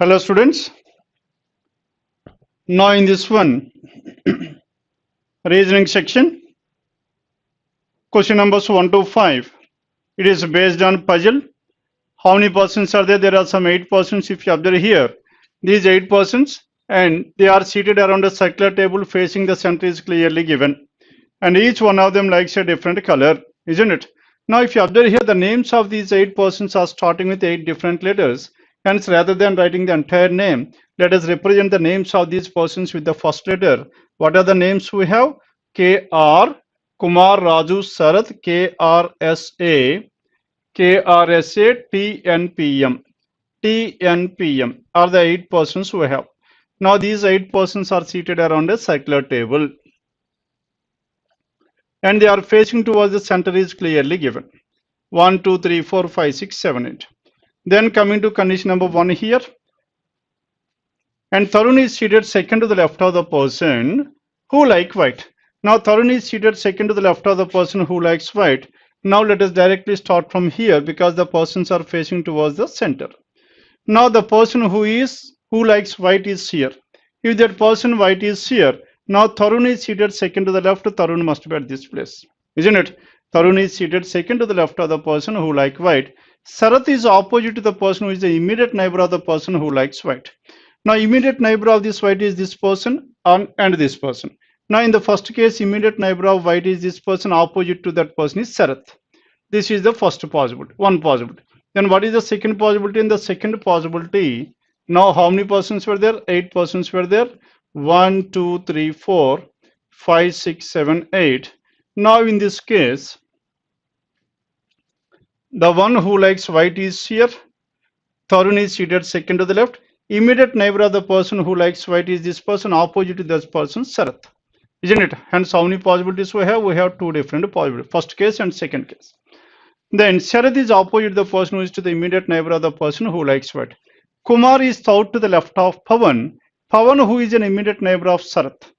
Hello students. Now in this one reasoning section, question numbers 1 to 5. It is based on puzzle. How many persons are there? There are some 8 persons. If you observe here, these 8 persons and they are seated around a circular table facing the center is clearly given. And each one of them likes a different color, isn't it? Now if you observe here, the names of these 8 persons are starting with 8 different letters. Hence, rather than writing the entire name, let us represent the names of these persons with the first letter. What are the names we have? KR, Kumar, Raju, Sarath, KRSA, KRSA, TNPM. TNPM are the 8 persons we have. Now these 8 persons are seated around a circular table and they are facing towards the center is clearly given. 1, 2, 3, 4, 5, 6, 7, 8. Then coming to condition number 1 here. And Tarun is seated second to the left of the person who like white. Now Tarun is seated second to the left of the person who likes white. Now let us directly start from here because the persons are facing towards the center. Now the person who likes white is here. If that person white is here, now Tarun is seated second to the left. Tarun must be at this place, isn't it? Tarun is seated second to the left of the person who likes white. Sarath is opposite to the person who is the immediate neighbor of the person who likes white. Now immediate neighbor of this white is this person and this person. Now in the first case, immediate neighbor of white is this person, opposite to that person is Sarath. This is the first possibility, one possibility. Then what is the second possibility? In the second possibility, now how many persons were there? 8 persons were there. 1, 2, 3, 4, 5, 6, 7, 8. Now in this case, the one who likes white is here. Tarun is seated second to the left. Immediate neighbor of the person who likes white is this person, opposite to this person, Sarath. Isn't it? Hence, how many possibilities we have? We have 2 different possibilities. First case and second case. Then Sarath is opposite to the person who is to the immediate neighbor of the person who likes white. Kumar is thought to the left of Pawan. Pawan, who is an immediate neighbor of Sarath.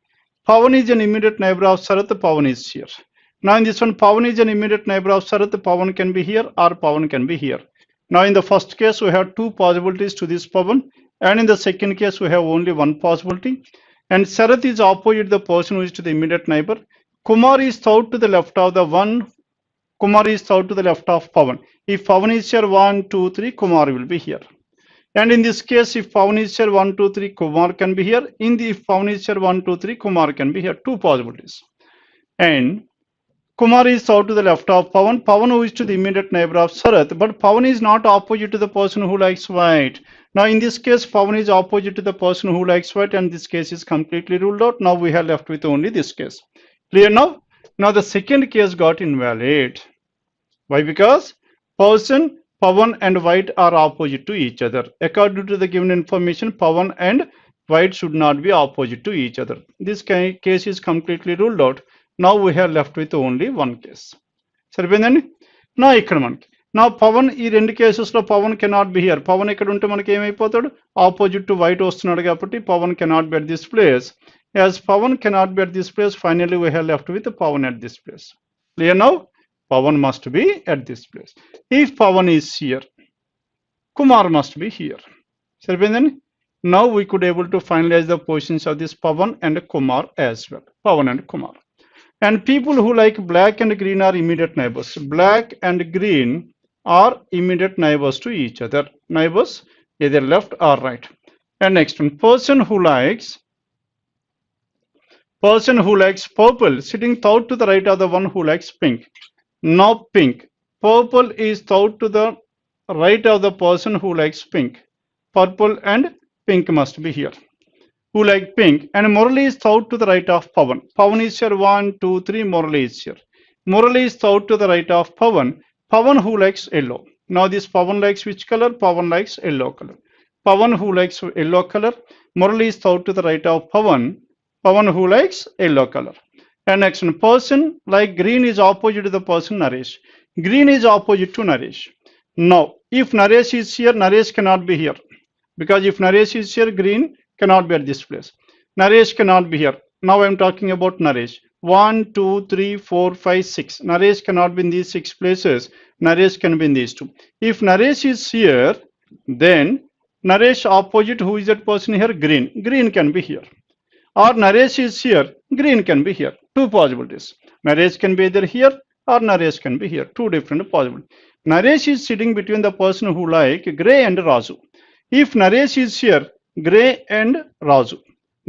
Pawan is an immediate neighbor of Sarath. Pawan is here. Now in this one, Pawan is an immediate neighbor of Sarath. Pawan can be here or Pawan can be here. Now in the first case, we have 2 possibilities to this Pawan. And in the second case, we have only 1 possibility. And Sarath is opposite the person who is to the immediate neighbor. Kumar is thought to the left of the one. Kumar is thought to the left of Pawan. If Pawan is here 1, 2, 3, Kumar will be here. And in this case, if Pawan is here 1, 2, 3, Kumar can be here. If Pawan is here 1, 2, 3, Kumar can be here. 2 possibilities. And Kumar is thought to the left of Pawan. Pawan who is to the immediate neighbor of Sarath. But Pawan is not opposite to the person who likes white. Now in this case, Pawan is opposite to the person who likes white, and this case is completely ruled out. Now we have left with only this case. Clear now? Now the second case got invalid. Why? Because person, Pawan and white are opposite to each other. According to the given information, Pawan and white should not be opposite to each other. This case is completely ruled out. Now we have left with only 1 case. సరిపోయిందండి. నా ఇక్కడ మనకి నా పవన్ ఈ 2 కేసెస్లో Pawan cannot be here. Pawan ఇక్కడ ఉంటే మనకి ఏమైపోతాడు? ఆపోజిట్ టు వైట్ వస్తున్నాడు కాబట్టి Pawan cannot be at this place. As Pawan cannot be at this place, finally we have left with Pawan at this place. Clear now? Pawan must be at this place. If Pawan is here, Kumar must be here. సరిపోయిందండి. Now we could able to finalize the positions of this Pawan and Kumar as well. Pawan and Kumar. And people who like black and green are immediate neighbors. Black and green are immediate neighbors to each other. Neighbors either left or right. And next one, person who likes purple sitting thought to the right of the one who likes pink. Now pink. Purple is thought to the right of the person who likes pink. Purple and pink must be here. Who like pink, and Murali is thought to the right of Pawan. Pawan is here 1, 2, 3, Murali is here. Murali is thought to the right of Pawan. Pawan who likes yellow. Now this Pawan likes which color? Pawan likes yellow color. Pawan who likes yellow color. Murali is thought to the right of Pawan. Pawan who likes yellow color. And next one, person like green is opposite to the person Naresh. Green is opposite to Naresh. Now, if Naresh is here, Naresh cannot be here. Because if Naresh is here, green cannot be at this place. Naresh cannot be here. Now I am talking about Naresh. 1, 2, 3, 4, 5, 6. Naresh cannot be in these 6 places. Naresh can be in these 2. If Naresh is here, then Naresh opposite, who is that person here? Green. Green can be here. Or Naresh is here, green can be here. Two possibilities. Naresh can be either here or Naresh can be here. Two different possibilities. Naresh is sitting between the person who like Gray and Raju. If Naresh is here, Gray and Raju.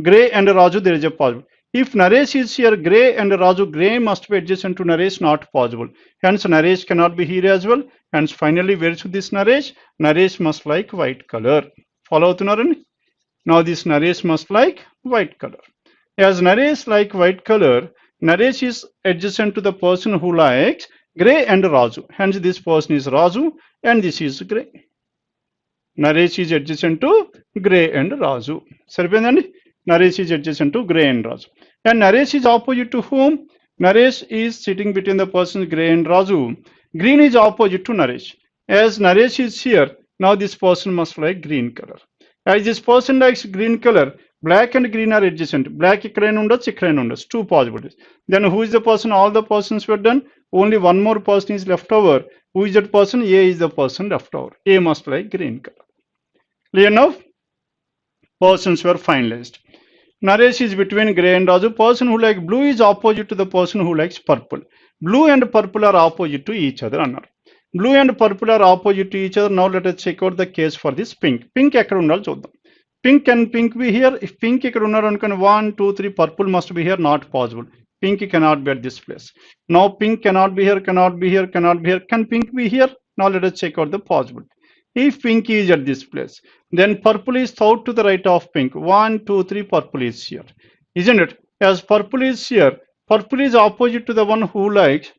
Gray and Raju, there is a possible. If Naresh is here, Gray and Raju, Gray must be adjacent to Naresh, not possible. Hence, Naresh cannot be here as well. Hence, finally, where should this Naresh? Naresh must like white color. Follow Tunarani? Now this Naresh must like white color. As Naresh like white color, Naresh is adjacent to the person who likes Gray and Raju. Hence this person is Raju and this is Gray. Naresh is adjacent to Gray and Raju. Saripendandi? Naresh is adjacent to Gray and Raju. And Naresh is opposite to whom? Naresh is sitting between the persons Gray and Raju. Green is opposite to Naresh. As Naresh is here, now this person must like green color. As this person likes green color, black and green are adjacent. Black ikkadaina undachchu, ikkadaina undachchu. Two possibilities. Then who is the person? All the persons were done. Only one more person is left over. Who is that person? A is the person left over. A must like green color. Clear now? Persons were finalized. Naresh is between Gray and Raju. Person who likes blue is opposite to the person who likes purple. Blue and purple are opposite to each other. Blue and purple are opposite to each other. Now let us check out the case for this pink. Pink ekkada undali chuddam. Pink, can pink be here? If pink ikkada unnaru anukoni 1, 2, 3, purple must be here. Not possible. Pink cannot be at this place. Now pink cannot be here, cannot be here, cannot be here. Can pink be here? Now let us check out the possibility. If pink is at this place, then purple is thought to the right of pink. 1, 2, 3, purple is here. Isn't it? As purple is here, purple is opposite to the one who likes,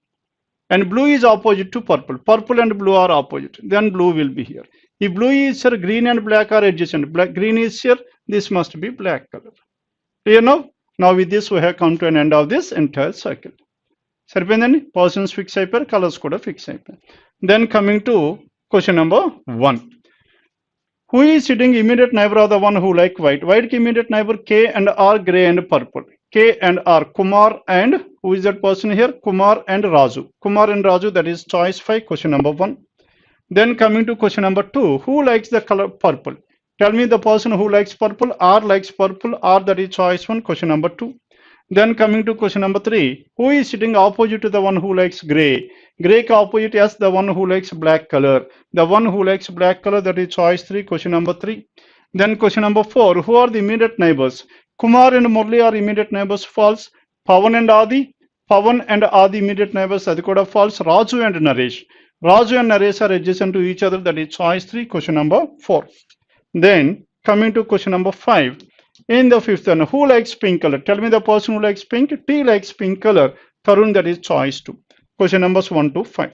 and blue is opposite to purple. Purple and blue are opposite. Then blue will be here. If blue is here, green and black are adjacent. Green is here, this must be black color. Clear now? Now with this we have come to an end of this entire cycle. Saripendandi? Persons fix అయిపోయారు, colors కూడా fix అయిపోయారు. Then coming to question number 1. Who is sitting immediate neighbor of the one who like white? White immediate neighbor K and R, Gray and purple. K and R, Kumar and who is that person here? Kumar and Raju. Kumar and Raju, that is choice 5, question number 1. Then coming to question number 2, who likes the color purple? Tell me the person who likes purple. R likes purple. R, that is choice 1, question number 2. Then coming to question number 3, who is sitting opposite to the one who likes gray? Gray opposite, yes, the one who likes black color. The one who likes black color, that is choice 3, question number 3. Then question number 4, who are the immediate neighbors? Kumar and Murli are immediate neighbors, false. Pawan and Adi immediate neighbors, adi kuda false. Raju and Naresh. Raju and Naresh are adjacent to each other, that is choice 3, question number 4. Then coming to question number 5. In the 5th one, who likes pink color? Tell me the person who likes pink. T likes pink color. Tarun, that is choice 2. Question numbers 1 to 5.